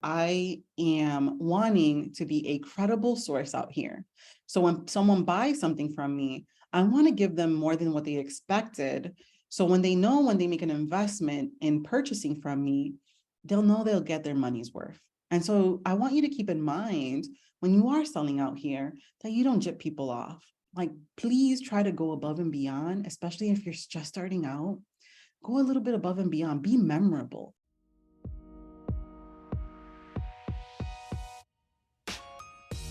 I am wanting to be a credible source out here. So when someone buys something from me, I want to give them more than what they expected. So when they make an investment in purchasing from me, they'll know they'll get their money's worth. And so I want you to keep in mind when you are selling out here that you don't jip people off. Like, please try to go above and beyond, especially if you're just starting out. Go a little bit above and beyond, be memorable.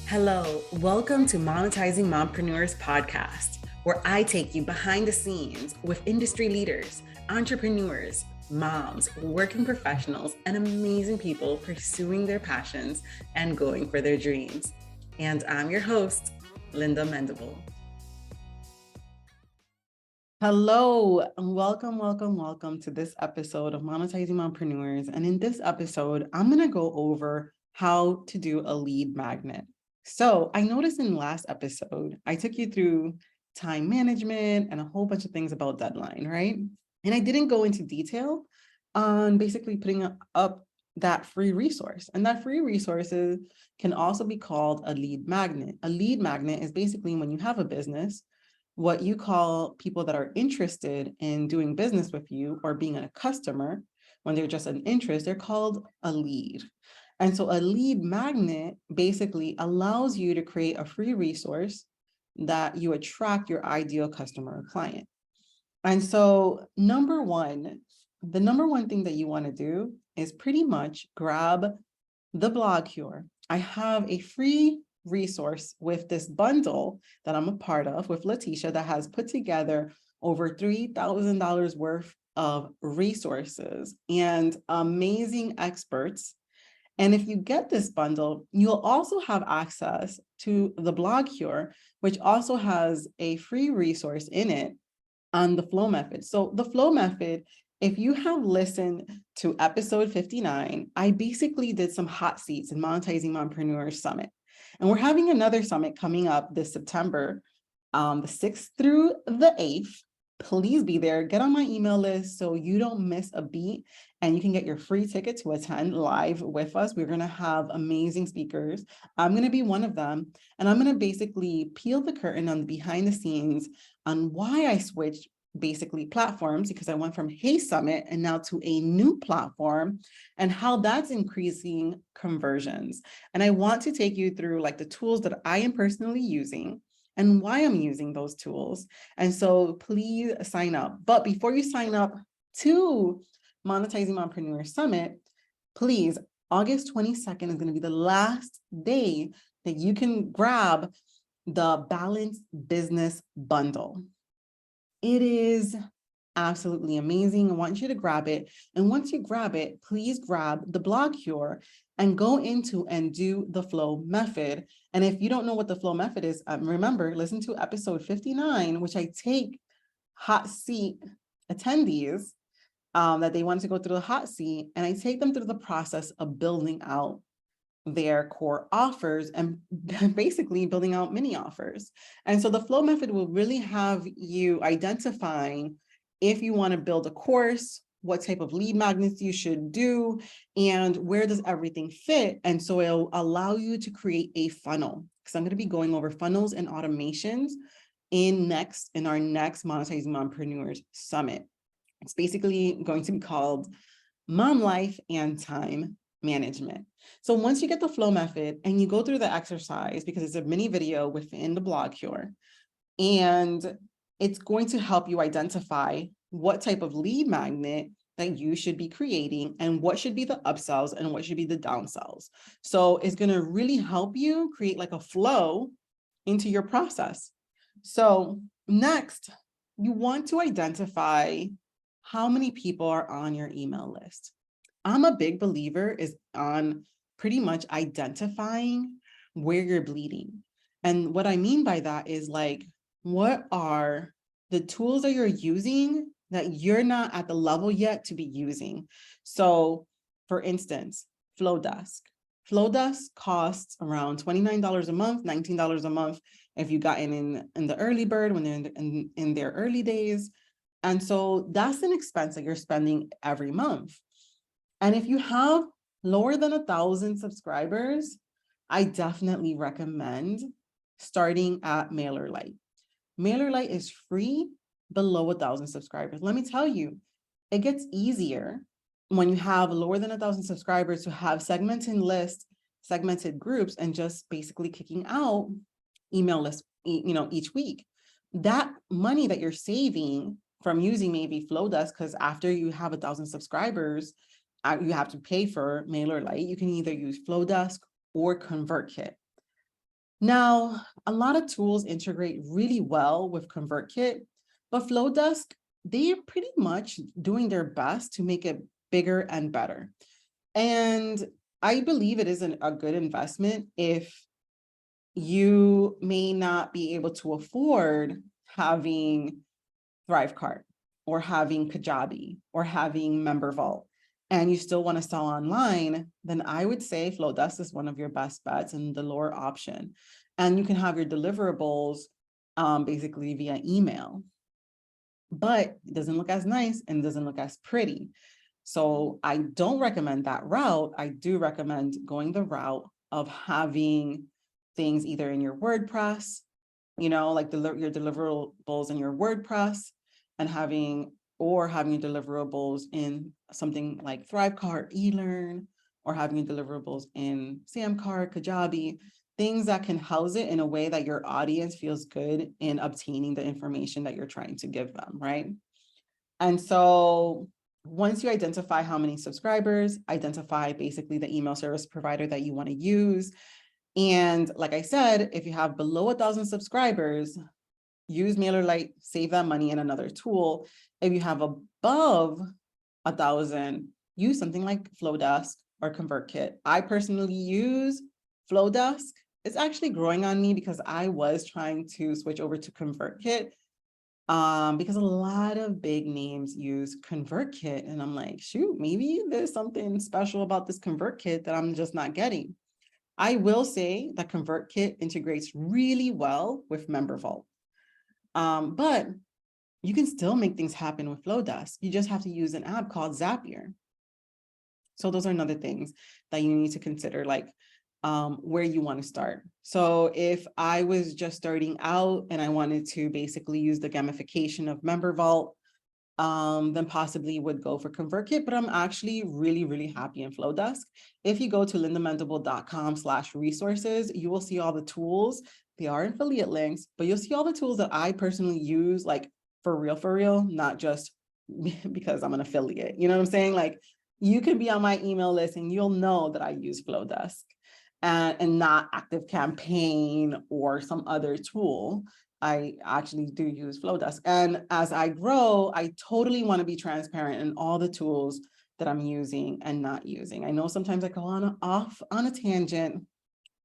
Hello, welcome to Monetizing Mompreneurs podcast, where I take you behind the scenes with industry leaders, entrepreneurs, moms, working professionals, and amazing people pursuing their passions and going for their dreams. And I'm your host, Linda Mendable. Hello, and welcome to this episode of Monetizing Mompreneurs. And in this episode, I'm going to go over how to do a lead magnet. So I noticed in the last episode, I took you through time management and a whole bunch of things about deadline, right? And I didn't go into detail on basically putting up that free resource. And that free resource can also be called a lead magnet. A lead magnet is basically when you have a business, what you call people that are interested in doing business with you or being a customer, when they're just an interest, they're called a lead. And so a lead magnet basically allows you to create a free resource that you attract your ideal customer or client. And so the number one thing that you want to do is pretty much grab the Blog Cure. I have a free resource with this bundle that I'm a part of with Letitia that has put together over $3,000 worth of resources and amazing experts. And if you get this bundle, you'll also have access to the Blog Cure, which also has a free resource in it on the flow method. So the flow method, if you have listened to episode 59, I basically did some hot seats in Monetizing Mompreneurs Summit. And we're having another summit coming up this September, the 6th through the 8th. Please be there. Get on my email list so you don't miss a beat and you can get your free ticket to attend live with us. We're going to have amazing speakers. I'm going to be one of them. And I'm going to basically peel the curtain on the behind the scenes on why I switched basically platforms, because I went from Hey Summit and now to a new platform and how that's increasing conversions. And I want to take you through like the tools that I am personally using and why I'm using those tools. And so please sign up. But before you sign up to Monetizing Mompreneurs Summit, please, August 22nd is going to be the last day that you can grab the Balanced Business Bundle. It is absolutely amazing. I want you to grab it. And once you grab it, please grab the Blog Cure and go into and do the flow method. And if you don't know what the flow method is, remember, listen to episode 59, which I take hot seat attendees that they want to go through the hot seat, and I take them through the process of building out their core offers and basically building out mini offers. And so the flow method will really have you identifying if you want to build a course, what type of lead magnets you should do, and where does everything fit. And so it'll allow you to create a funnel, because I'm going to be going over funnels and automations in our next Monetizing Mompreneurs Summit. It's basically going to be called Mom Life and Time Management. So once you get the flow method and you go through the exercise, because it's a mini video within the Blog Cure, and it's going to help you identify what type of lead magnet that you should be creating and what should be the upsells and what should be the downsells. So it's going to really help you create like a flow into your process. So next, you want to identify how many people are on your email list. I'm a big believer is on pretty much identifying where you're bleeding. And what I mean by that is like, what are the tools that you're using that you're not at the level yet to be using? So for instance, Flowdesk. Flowdesk costs around $29 a month, $19 a month if you got in the early bird when they're in their early days. And so that's an expense that you're spending every month. And if you have Lower than 1,000 subscribers, I definitely recommend starting at MailerLite. MailerLite is free below 1,000 subscribers. Let me tell you, it gets easier when you have lower than 1,000 subscribers to have segmented lists, segmented groups, and just basically kicking out email lists, each week. That money that you're saving from using maybe Flowdesk, because after you have 1,000 subscribers, you have to pay for MailerLite. You can either use Flowdesk or ConvertKit. Now, a lot of tools integrate really well with ConvertKit, but Flowdesk, they're pretty much doing their best to make it bigger and better. And I believe it is a good investment if you may not be able to afford having Thrivecart or having Kajabi or having MemberVault, and you still want to sell online, then I would say Flowdesk is one of your best bets and the lower option. And you can have your deliverables basically via email, but it doesn't look as nice and doesn't look as pretty. So I don't recommend that route. I do recommend going the route of having things either in your WordPress, like your deliverables in your WordPress, and having your deliverables in something like Thrivecart, eLearn, or having your deliverables in Samcart, Kajabi, things that can house it in a way that your audience feels good in obtaining the information that you're trying to give them, right? And so once you identify how many subscribers, identify basically the email service provider that you want to use. And like I said, if you have below 1,000 subscribers, use MailerLite, save that money in another tool. If you have above 1,000, use something like Flowdesk or ConvertKit. I personally use Flowdesk. It's actually growing on me because I was trying to switch over to ConvertKit because a lot of big names use ConvertKit. And I'm like, shoot, maybe there's something special about this ConvertKit that I'm just not getting. I will say that ConvertKit integrates really well with MemberVault. But you can still make things happen with Flowdesk. You just have to use an app called Zapier. So those are another things that you need to consider, like where you want to start. So if I was just starting out and I wanted to basically use the gamification of MemberVault, then possibly would go for ConvertKit, but I'm actually really, really happy in Flowdesk. If you go to lindamendable.com/resources, you will see all the tools. They are affiliate links, but you'll see all the tools that I personally use, like for real, not just because I'm an affiliate. You know what I'm saying? Like you can be on my email list and you'll know that I use Flowdesk and not ActiveCampaign or some other tool. I actually do use Flowdesk. And as I grow, I totally want to be transparent in all the tools that I'm using and not using. I know sometimes I go off on a tangent.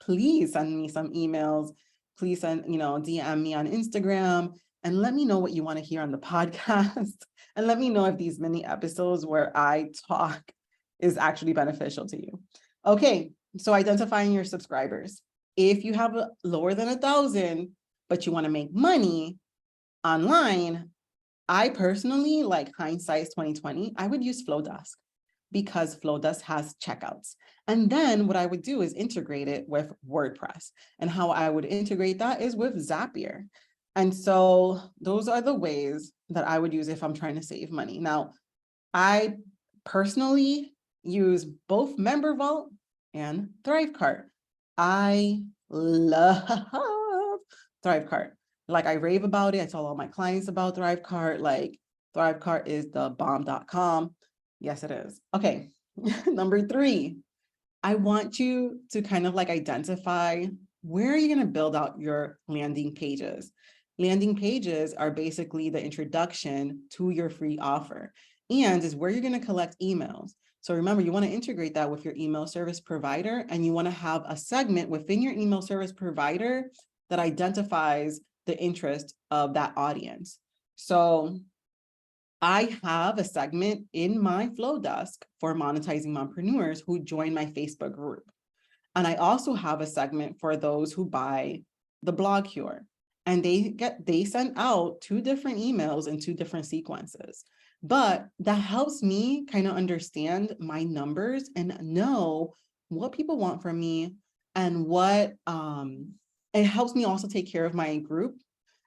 Please send me some emails. Please send, DM me on Instagram and let me know what you want to hear on the podcast. And let me know if these mini episodes where I talk is actually beneficial to you. Okay, so identifying your subscribers. If you have lower than 1,000, but you want to make money online, I personally, like hindsight's 2020, I would use Flowdesk because Flowdesk has checkouts. And then what I would do is integrate it with WordPress. And how I would integrate that is with Zapier. And so those are the ways that I would use if I'm trying to save money. Now, I personally use both MemberVault and Thrivecart. I love Thrivecart. Like I rave about it. I tell all my clients about Thrivecart. Like Thrivecart is the bomb.com. Yes, it is. Okay. Number 3, I want you to kind of like identify where are you going to build out your landing pages. Landing pages are basically the introduction to your free offer and is where you're going to collect emails. So remember, you want to integrate that with your email service provider, and you want to have a segment within your email service provider that identifies the interest of that audience. So I have a segment in my Flowdesk for monetizing mompreneurs who join my Facebook group. And I also have a segment for those who buy the Blog Cure. And they send out 2 different emails in 2 different sequences. But that helps me kind of understand my numbers and know what people want from me and what it helps me also take care of my group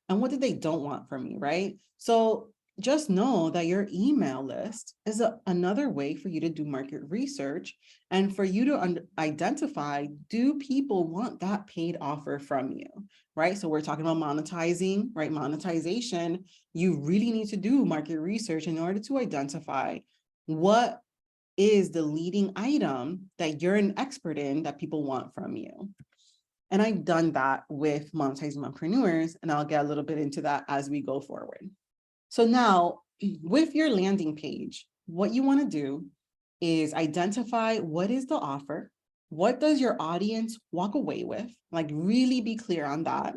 and what do they don't want from me, right? So just know that your email list is another way for you to do market research and for you to identify, do people want that paid offer from you, right? So we're talking about monetizing, right? Monetization, you really need to do market research in order to identify what is the leading item that you're an expert in that people want from you. And I've done that with Monetizing Mompreneurs, and I'll get a little bit into that as we go forward. So now with your landing page, what you want to do is identify what is the offer, what does your audience walk away with, like really be clear on that.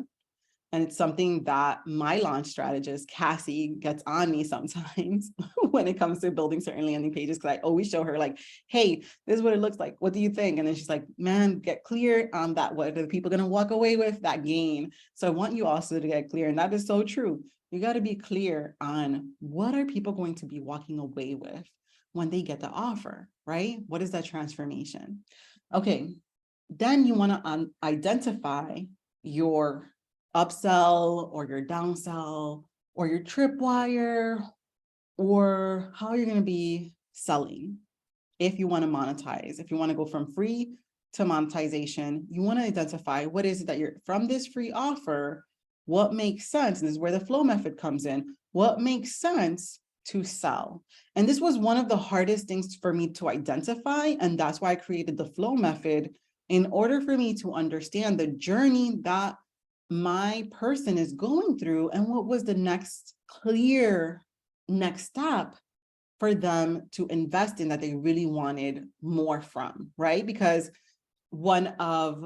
And it's something that my launch strategist, Cassie, gets on me sometimes when it comes to building certain landing pages, because I always show her like, hey, this is what it looks like. What do you think? And then she's like, man, get clear on that. What are the people going to walk away with? That gain. So I want you also to get clear. And that is so true. You got to be clear on what are people going to be walking away with when they get the offer, right? What is that transformation? Okay, then you want to identify your upsell or your downsell or your tripwire or how you're going to be selling. If you want to monetize, if you want to go from free to monetization, you want to identify what is it that you're from this free offer, what makes sense. This is where the flow method comes in. What makes sense to sell? And this was one of the hardest things for me to identify. And that's why I created the flow method, in order for me to understand the journey that my person is going through and what was the next clear next step for them to invest in that they really wanted more from, right? Because one of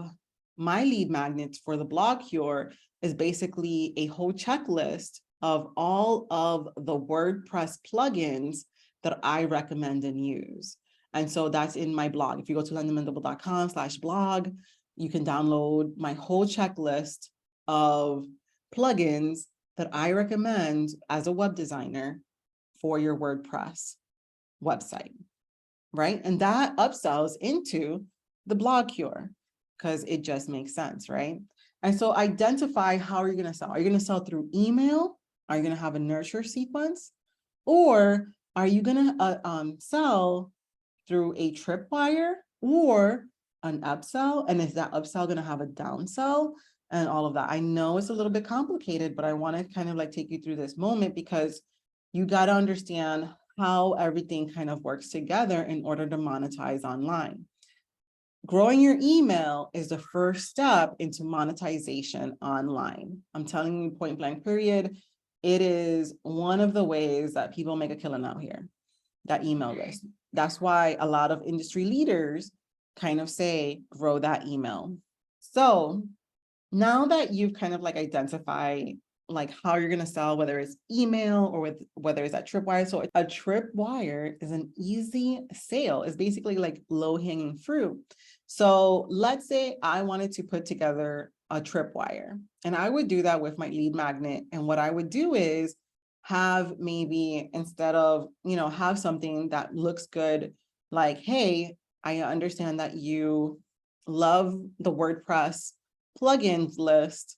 my lead magnets for the Blog Cure is basically a whole checklist of all of the WordPress plugins that I recommend and use. And so that's in my blog. If you go to londonmendable.com/blog, you can download my whole checklist of plugins that I recommend as a web designer for your WordPress website, right? And that upsells into the Blog Cure because it just makes sense, right? And so identify how you're going to sell. Are you going to sell through email? Are you going to have a nurture sequence? Or are you going to sell through a tripwire or an upsell? And is that upsell going to have a downsell and all of that? I know it's a little bit complicated, but I want to kind of like take you through this moment because you got to understand how everything kind of works together in order to monetize online. Growing your email is the first step into monetization online. I'm telling you point blank period. It is one of the ways that people make a killing out here, that email list. That's why a lot of industry leaders kind of say, grow that email. So now that you've kind of like identified like how you're going to sell, whether it's email or whether it's at tripwire. So a tripwire is an easy sale. It's basically like low hanging fruit. So let's say I wanted to put together a tripwire, and I would do that with my lead magnet. And what I would do is have maybe, instead of, have something that looks good, like, hey, I understand that you love the WordPress plugins list.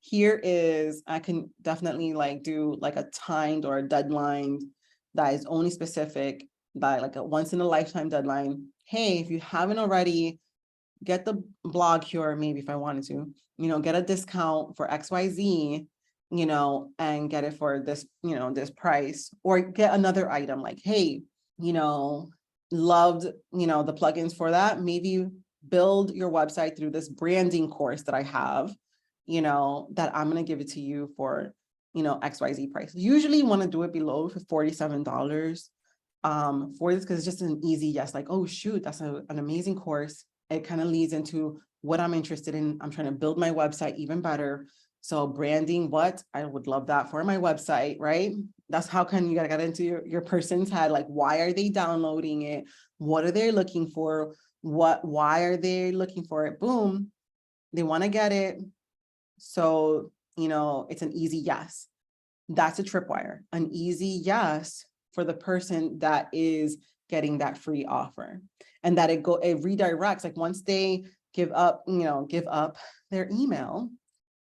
Here is, I can definitely like do like a timed or a deadline that is only specific, by like a once in a lifetime deadline. Hey, if you haven't already, get the Blog Cure, maybe if I wanted to, get a discount for XYZ, and get it for this, this price, or get another item like, hey, loved, the plugins for that. Maybe build your website through this branding course that I have, that I'm going to give it to you for, XYZ price. Usually you want to do it below $47 for this, because it's just an easy yes, like, oh shoot, that's an amazing course. It kind of leads into what I'm interested in. I'm trying to build my website even better. So branding, what I would love that for my website, right? That's how can you gotta get into your person's head, like, why are they downloading it? What are they looking for? Why are they looking for it? Boom, they want to get it. So, it's an easy yes. That's a tripwire. An easy yes for the person that is getting that free offer, and that it redirects. Like once they give up their email,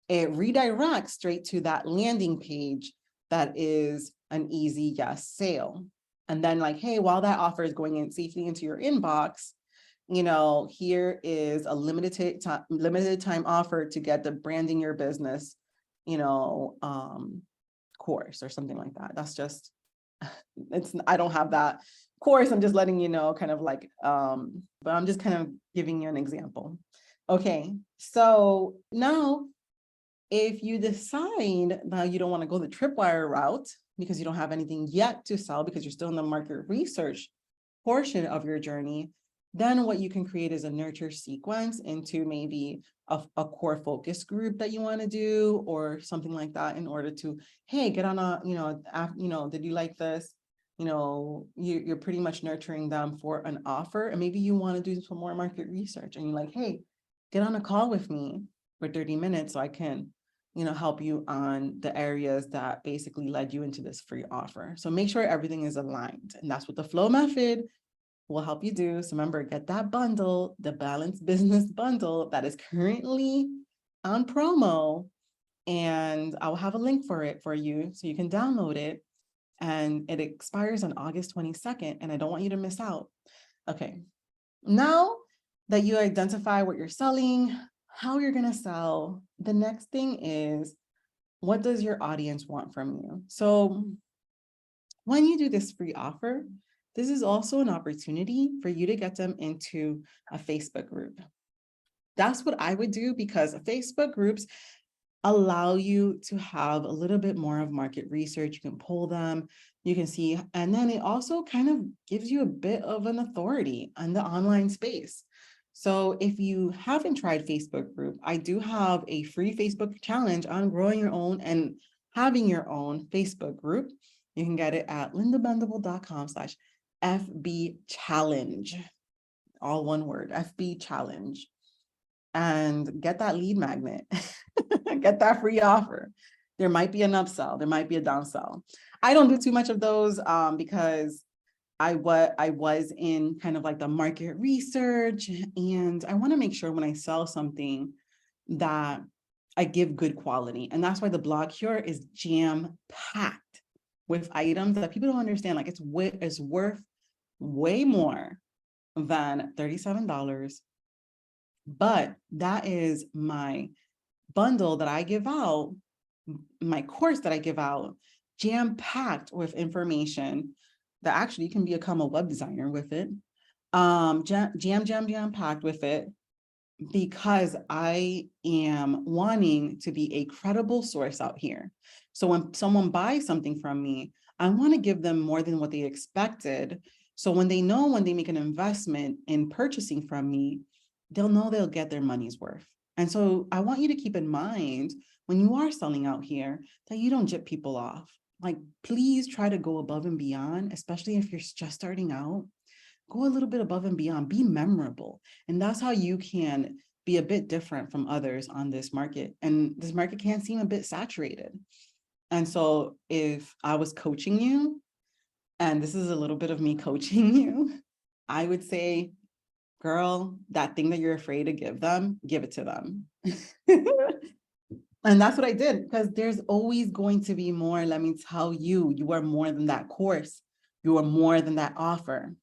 it redirects straight to that landing page that is an easy yes sale. And then like, hey, while that offer is going in safely into your inbox, here is a limited time offer to get the branding your business, course or something like that. That's just, I don't have that course. I'm just letting you know, kind of like, but I'm just kind of giving you an example. Okay, so now if you decide that you don't want to go the tripwire route because you don't have anything yet to sell, because you're still in the market research portion of your journey, then what you can create is a nurture sequence into maybe a core focus group that you want to do or something like that, in order to, hey, get on a, did you like this? You're pretty much nurturing them for an offer, and maybe you want to do some more market research, and you're like, hey, get on a call with me for 30 minutes so I can help you on the areas that basically led you into this free offer. So make sure everything is aligned. And that's what the flow method will help you do. So remember, get that bundle, the Balanced Business Bundle that is currently on promo. And I'll have a link for it for you so you can download it. And it expires on August 22nd. And I don't want you to miss out. Okay. Now that you identify what you're selling, how you're going to sell, the next thing is, what does your audience want from you? So when you do this free offer, this is also an opportunity for you to get them into a Facebook group. That's what I would do, because Facebook groups allow you to have a little bit more of market research. You can pull them, you can see, and then it also kind of gives you a bit of an authority on the online space. So if you haven't tried Facebook group, I do have a free Facebook challenge on growing your own and having your own Facebook group. You can get it at lindabendible.com/FB challenge, all one word, FB challenge, and get that lead magnet, get that free offer. There might be an upsell, there might be a downsell. I don't do too much of those because I was in kind of like the market research, and I want to make sure when I sell something that I give good quality. And that's why the blog here is jam-packed with items that people don't understand. Like it's worth way more than $37. But that is my bundle that I give out, my course that I give out, jam-packed with information that actually you can become a web designer with it. Jam-packed with it, because I am wanting to be a credible source out here. So when someone buys something from me, I want to give them more than what they expected. So when they make an investment in purchasing from me, they'll know they'll get their money's worth. And so I want you to keep in mind when you are selling out here that you don't jip people off. Like, please try to go above and beyond, especially if you're just starting out. Go a little bit above and beyond, be memorable. And that's how you can be a bit different from others on this market. And this market can seem a bit saturated. And so if I was coaching you, and this is a little bit of me coaching you, I would say, girl, that thing that you're afraid to give them, give it to them. And that's what I did, because there's always going to be more. Let me tell you, you are more than that course. You are more than that offer.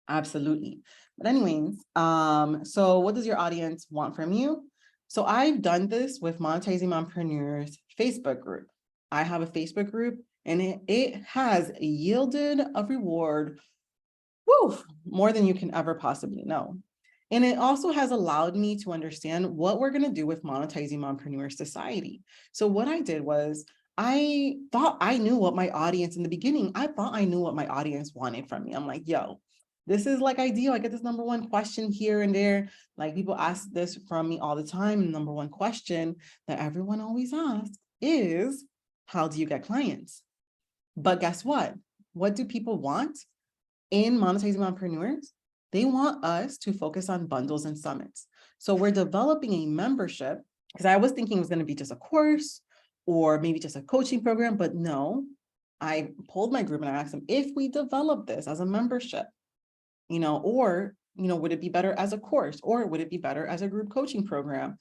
Absolutely. But anyways, so what does your audience want from you? So I've done this with Monetizing Mompreneurs Facebook group. I have a Facebook group, and it has yielded a reward, more than you can ever possibly know. And it also has allowed me to understand what we're going to do with Monetizing Mompreneur Society. So what I did was, I thought I knew what my audience in the beginning, I thought I knew what my audience wanted from me. I'm like, yo, this is like ideal. I get this number one question here and there. Like people ask this from me all the time. Number one question that everyone always asks is, how do you get clients? But guess what? What do people want in Monetizing Mompreneurs? They want us to focus on bundles and summits. So we're developing a membership, because I was thinking it was going to be just a course or maybe just a coaching program, but no, I pulled my group and I asked them, if we develop this as a membership, or, would it be better as a course, or would it be better as a group coaching program?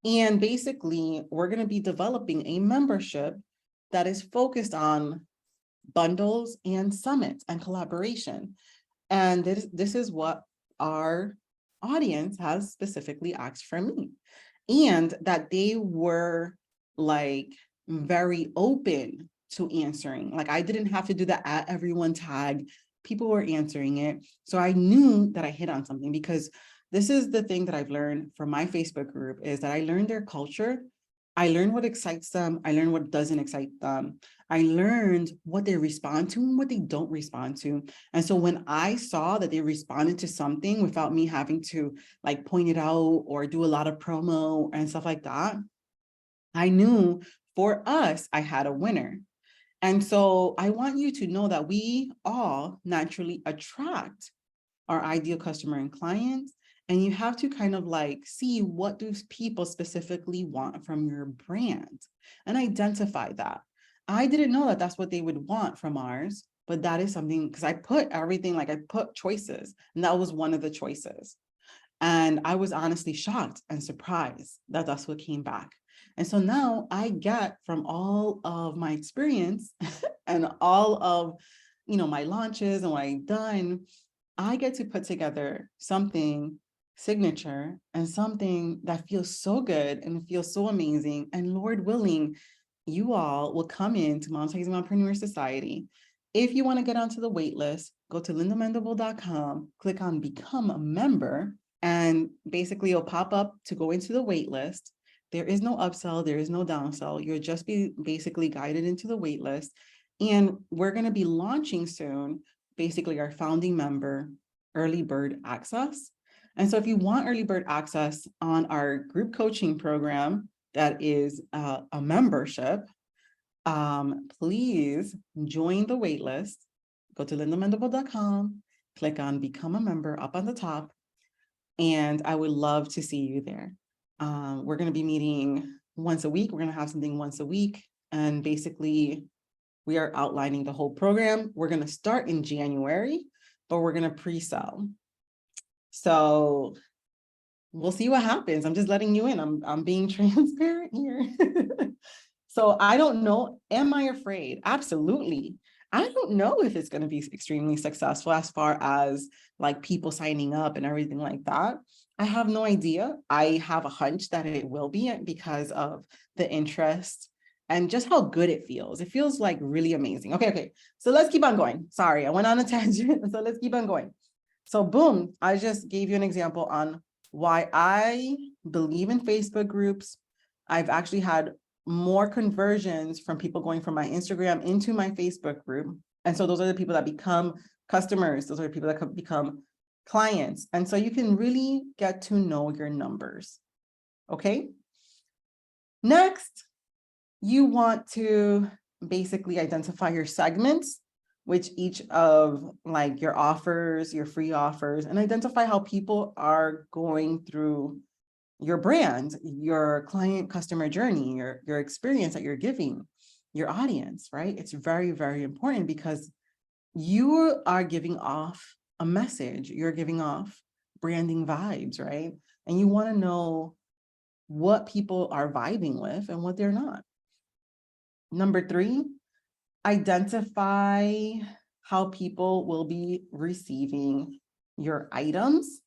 And basically, we're going to be developing a membership that is focused on bundles and summits and collaboration. And this is what our audience has specifically asked from me. And that they were like very open to answering. Like I didn't have to do the at everyone tag. People were answering it. So I knew that I hit on something, because this is the thing that I've learned from my Facebook group, is that I learned their culture. I learned what excites them. I learned what doesn't excite them. I learned what they respond to and what they don't respond to. And so when I saw that they responded to something without me having to like point it out or do a lot of promo and stuff like that, I knew for us, I had a winner. And so I want you to know that we all naturally attract our ideal customer and clients. And you have to kind of like see, what do people specifically want from your brand and identify that. I didn't know that that's what they would want from ours, but that is something, because I put everything, like I put choices, and that was one of the choices. And I was honestly shocked and surprised that that's what came back. And so now I get from all of my experience and all of, my launches and what I've done, I get to put together something signature and something that feels so good and feels so amazing. And Lord willing, you all will come into Monetizing Mompreneur Society. If you want to get onto the wait list, go to lindamendable.com, click on become a member, and basically it'll pop up to go into the wait list. There is no upsell, there is no downsell. You'll just be basically guided into the wait list. And we're going to be launching soon, basically our founding member early bird access. And so if you want early bird access on our group coaching program, that is a membership, please join the wait list. Go to lindamendable.com, click on become a member up on the top, and I would love to see you there. We're going to be meeting once a week. We're going to have something once a week, and basically we are outlining the whole program. We're going to start in January, but we're going to pre-sell. So we'll see what happens. I'm just letting you in. I'm being transparent here. So I don't know. Am I afraid? Absolutely. I don't know if it's going to be extremely successful as far as like people signing up and everything like that. I have no idea. I have a hunch that it will be, because of the interest and just how good it feels. It feels like really amazing. Okay. So let's keep on going. Sorry, I went on a tangent. So let's keep on going. So boom, I just gave you an example on why I believe in Facebook groups. I've actually had more conversions from people going from my Instagram into my Facebook group. And so those are the people that become customers. Those are the people that become clients. And so you can really get to know your numbers. Okay. Next, you want to basically identify your segments, which each of like your offers, your free offers, and identify how people are going through your brand, your client customer journey, your experience that you're giving your audience, right? It's very, very important, because you are giving off a message, you're giving off branding vibes, right? And you want to know what people are vibing with and what they're not. Number 3, identify how people will be receiving your items.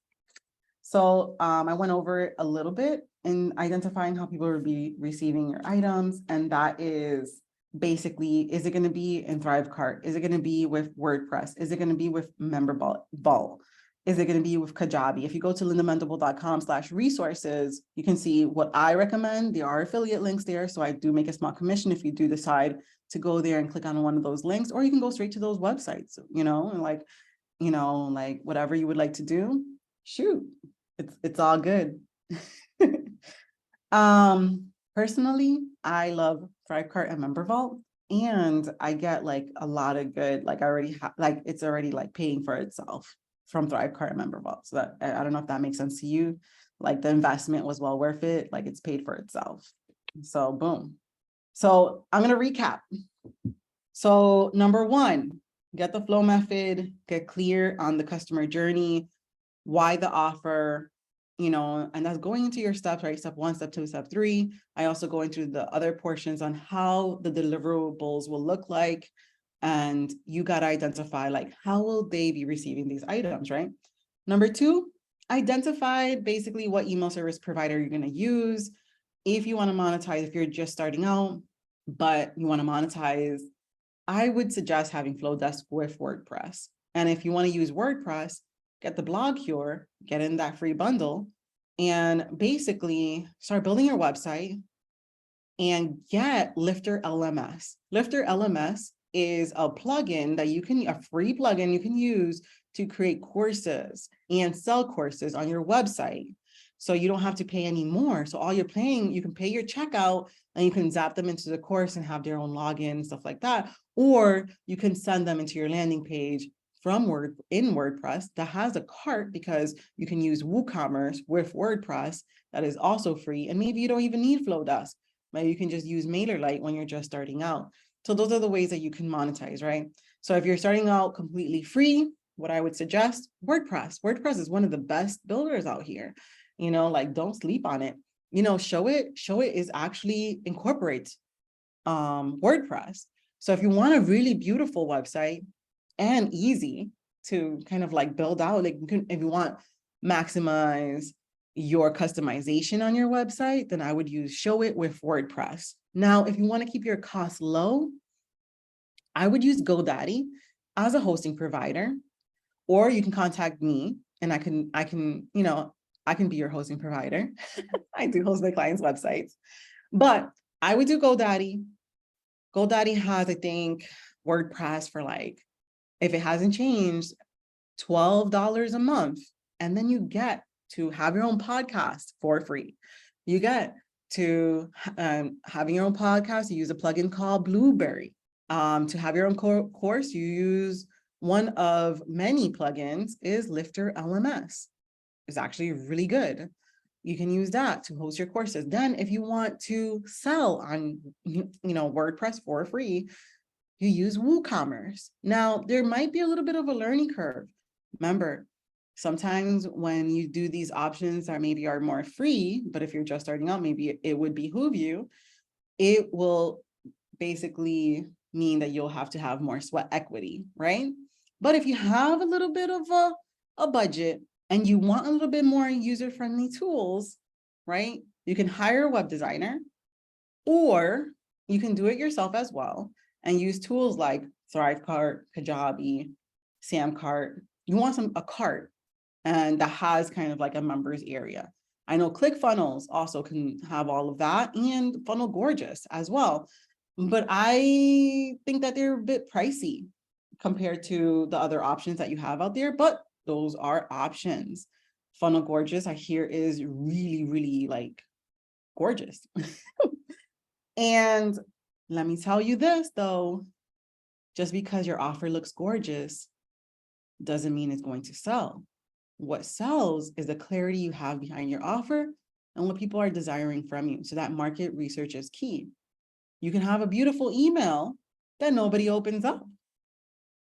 So I went over it a little bit in identifying how people will be receiving your items. And that is basically, is it going to be in Thrivecart? Is it going to be with WordPress? Is it going to be with MemberVault? Is it going to be with Kajabi? If you go to lindamendable.com/resources, you can see what I recommend. There are affiliate links there. So I do make a small commission if you do decide to go there and click on one of those links, or you can go straight to those websites, and like whatever you would like to do, shoot, it's all good. Personally, I love Thrivecart and MemberVault, and I get like a lot of good, like I already have, like it's already like paying for itself from Thrivecart and MemberVault. So that, I don't know if that makes sense to you. Like the investment was well worth it. Like it's paid for itself. So boom. So I'm going to recap. So number one, get the flow method, get clear on the customer journey, why the offer, and that's going into your steps, right? Step one, step two, step three. I also go into the other portions on how the deliverables will look like. And you got to identify like, how will they be receiving these items, right? Number two, identify basically what email service provider you're going to use. If you want to monetize, if you're just starting out, but you want to monetize, I would suggest having Flowdesk with WordPress. And if you want to use WordPress, get the blog cure, get in that free bundle, and basically start building your website and get Lifter LMS. Lifter LMS is a plugin that a free plugin you can use to create courses and sell courses on your website. So you don't have to pay any more. So all you're paying, you can pay your checkout and you can zap them into the course and have their own login, stuff like that. Or you can send them into your landing page from WordPress that has a cart, because you can use WooCommerce with WordPress that is also free. And maybe you don't even need Flowdesk. Maybe you can just use MailerLite when you're just starting out. So those are the ways that you can monetize, right? So if you're starting out completely free, what I would suggest, WordPress. WordPress is one of the best builders out here. Like, don't sleep on it. Showit is actually incorporates WordPress. So if you want a really beautiful website and easy to kind of like build out, like if you want maximize your customization on your website, then I would use Showit with WordPress. Now, if you want to keep your costs low, I would use GoDaddy as a hosting provider, or you can contact me and I can be your hosting provider. I do host my clients' websites, but I would do GoDaddy. GoDaddy has, I think, WordPress for like, if it hasn't changed, $12 a month. And then you get to have your own podcast for free. You get to having your own podcast, you use a plugin called Blueberry. To have your own course, you use one of many plugins is Lifter LMS. It's actually really good. You can use that to host your courses. Then if you want to sell on WordPress for free, you use WooCommerce. Now, there might be a little bit of a learning curve. Remember, sometimes when you do these options that maybe are more free, but if you're just starting out, maybe it would behoove you, it will basically mean that you'll have to have more sweat equity, right? But if you have a little bit of a budget and you want a little bit more user-friendly tools, right? You can hire a web designer, or you can do it yourself as well and use tools like Thrivecart, Kajabi, Samcart. You want a cart and that has kind of like a members area. I know ClickFunnels also can have all of that, and Funnel Gorgeous as well. But I think that they're a bit pricey compared to the other options that you have out there, but those are options. Funnel Gorgeous, I hear, is really, really like gorgeous. And let me tell you this though, just because your offer looks gorgeous doesn't mean it's going to sell. What sells is the clarity you have behind your offer and what people are desiring from you. So that market research is key. You can have a beautiful email that nobody opens up,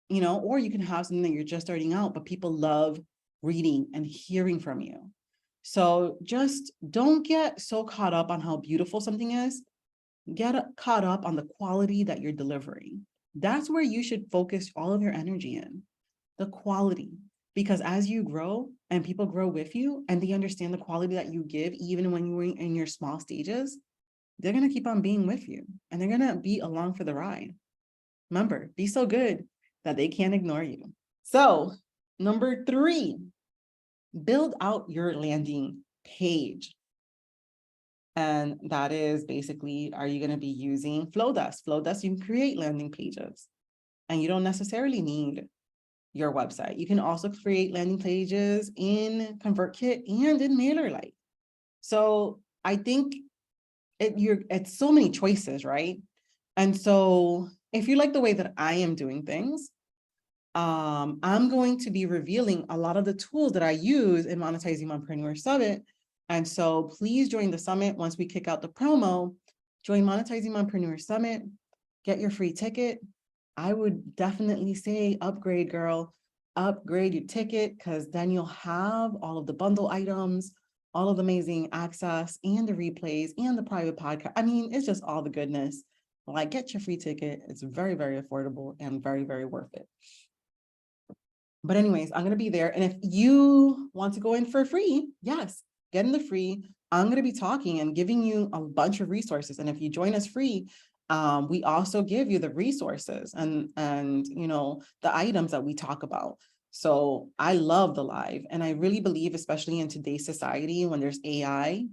or you can have something that you're just starting out, but people love reading and hearing from you. So just don't get so caught up on how beautiful something is. Get caught up on the quality that you're delivering. That's where you should focus all of your energy in, the quality. Because as you grow and people grow with you and they understand the quality that you give, even when you're in your small stages, they're going to keep on being with you and they're going to be along for the ride. Remember, be so good that they can't ignore you. So, number 3, build out your landing page. And that is basically, are you going to be using Flowdesk? Flowdesk, you can create landing pages and you don't necessarily need your website. You can also create landing pages in ConvertKit and in MailerLite. So I think it's so many choices, right? And so if you like the way that I am doing things, I'm going to be revealing a lot of the tools that I use in Monetizing Mompreneur Summit. And so please join the summit once we kick out the promo. Join Monetizing Mompreneur Summit, get your free ticket, I would definitely say upgrade, girl. Upgrade your ticket, because then you'll have all of the bundle items, all of the amazing access and the replays and the private podcast. I mean, it's just all the goodness. Like, get your free ticket. It's very, very affordable and very, very worth it. But anyways, I'm going to be there. And if you want to go in for free, yes, get in the free. I'm going to be talking and giving you a bunch of resources. And if you join us free, we also give you the resources and the items that we talk about. So I love the live. And I really believe, especially in today's society, when there's AI,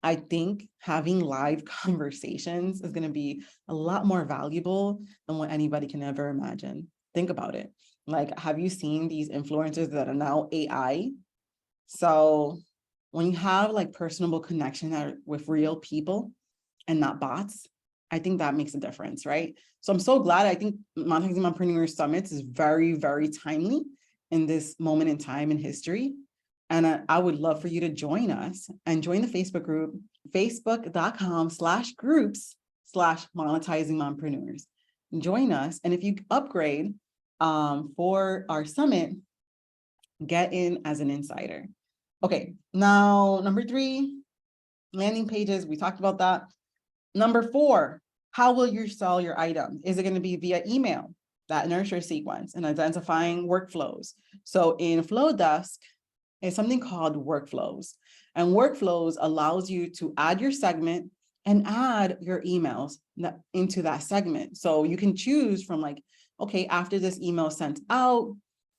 I think having live conversations is going to be a lot more valuable than what anybody can ever imagine. Think about it. Like, have you seen these influencers that are now AI? So when you have like personable connection with real people and not bots, I think that makes a difference, right? So I'm so glad. I think Monetizing Mompreneur Summits is very, very timely in this moment in time in history. And I would love for you to join us and join the Facebook group, facebook.com/groups/monetizing mompreneurs. Join us. And if you upgrade for our summit, get in as an insider. Okay, now number 3, landing pages. We talked about that. Number 4, how will you sell your item? Is it going to be via email, that nurture sequence, and identifying workflows? So in Flowdesk, it's something called workflows. And workflows allows you to add your segment and add your emails into that segment. So you can choose from like, okay, after this email sent out,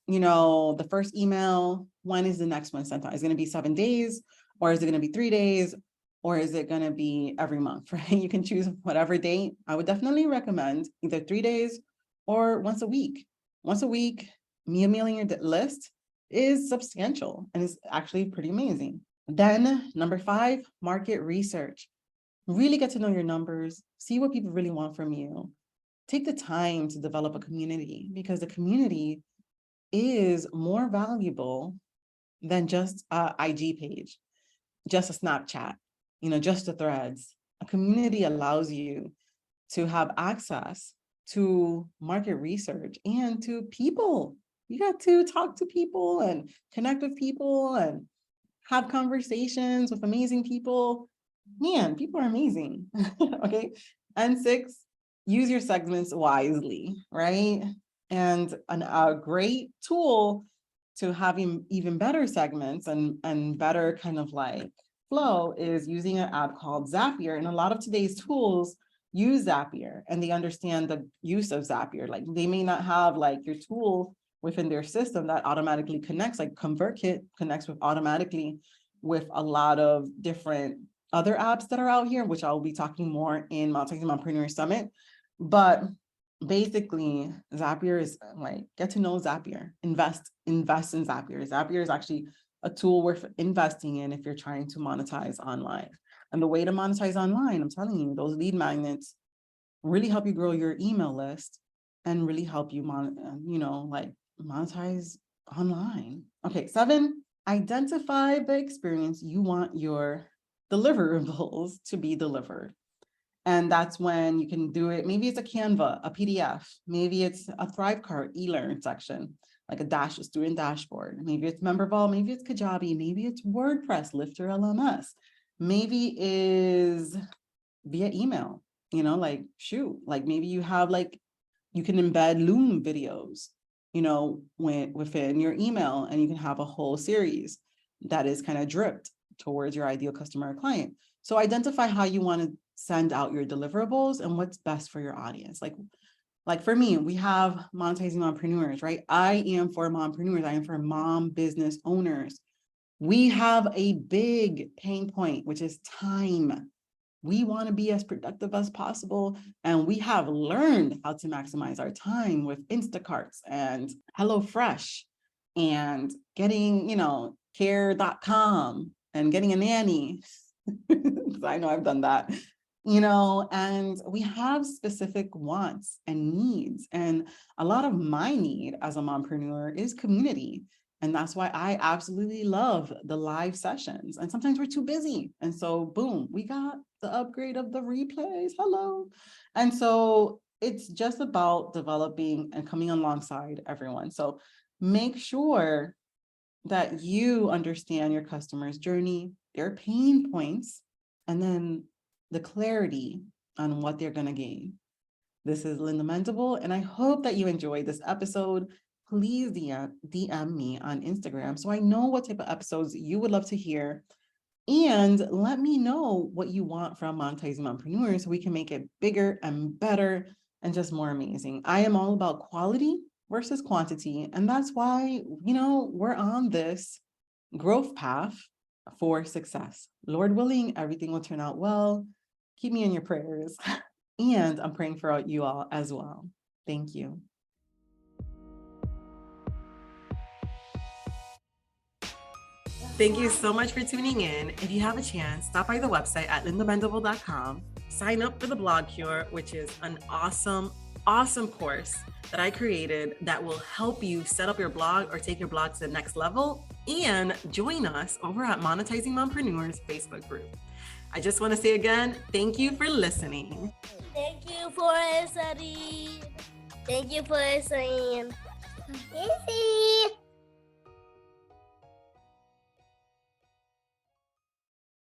the first email, when is the next one sent out? Is it going to be 7 days, or is it going to be 3 days, or is it going to be every month, right? You can choose whatever date. I would definitely recommend either 3 days or once a week. Once a week, me emailing your list is substantial and is actually pretty amazing. Then number 5, market research. Really get to know your numbers, see what people really want from you. Take the time to develop a community, because the community is more valuable than just a IG page, just a Snapchat, just the threads. A community allows you to have access to market research and to people. You got to talk to people and connect with people and have conversations with amazing people. Man, people are amazing. Okay. And 6, use your segments wisely, right? And a great tool to having even better segments and better kind of like flow is using an app called Zapier. And a lot of today's tools use Zapier and they understand the use of Zapier. Like, they may not have like your tool within their system that automatically connects, like ConvertKit connects with automatically with a lot of different other apps that are out here, which I'll be talking more in Monetizing Mompreneur Summit. But basically, Zapier is like, get to know Zapier, invest in Zapier. Zapier is actually a tool worth investing in if you're trying to monetize online. And the way to monetize online, I'm telling you, those lead magnets really help you grow your email list and really help you monetize online. Okay, 7, identify the experience you want your deliverables to be delivered. And that's when you can do it. Maybe it's a Canva, a PDF. Maybe it's a Thrivecart eLearn section, like a student dashboard. Maybe it's Memberval, maybe it's Kajabi, maybe it's WordPress, Lifter LMS. Maybe is via email, maybe you have you can embed Loom videos, within your email, and you can have a whole series that is kind of dripped towards your ideal customer or client. So identify how you want to send out your deliverables and what's best for your audience. Like for me, we have Monetizing Mompreneurs, right? I am for mompreneurs. I am for mom business owners. We have a big pain point, which is time. We want to be as productive as possible. And we have learned how to maximize our time with Instacarts and HelloFresh and getting, care.com and getting a nanny. I know I've done that, and we have specific wants and needs. And a lot of my need as a mompreneur is community. And that's why I absolutely love the live sessions. And sometimes we're too busy. And so boom, we got the upgrade of the replays. Hello. And so it's just about developing and coming alongside everyone. So make sure that you understand your customer's journey, their pain points, and then the clarity on what they're going to gain. This is Linda Mendable, and I hope that you enjoyed this episode. Please DM me on Instagram so I know what type of episodes you would love to hear. And let me know what you want from Monetizing Mompreneurs so we can make it bigger and better and just more amazing. I am all about quality versus quantity. And that's why, we're on this growth path for success. Lord willing, everything will turn out well. Keep me in your prayers. And I'm praying for you all as well. Thank you. Thank you so much for tuning in. If you have a chance, stop by the website at lindamendable.com. Sign up for the Blog Cure, which is an awesome course that I created that will help you set up your blog or take your blog to the next level. And join us over at Monetizing Mompreneurs Facebook group. I just want to say again, thank you for listening. Thank you for listening. Thank you for listening.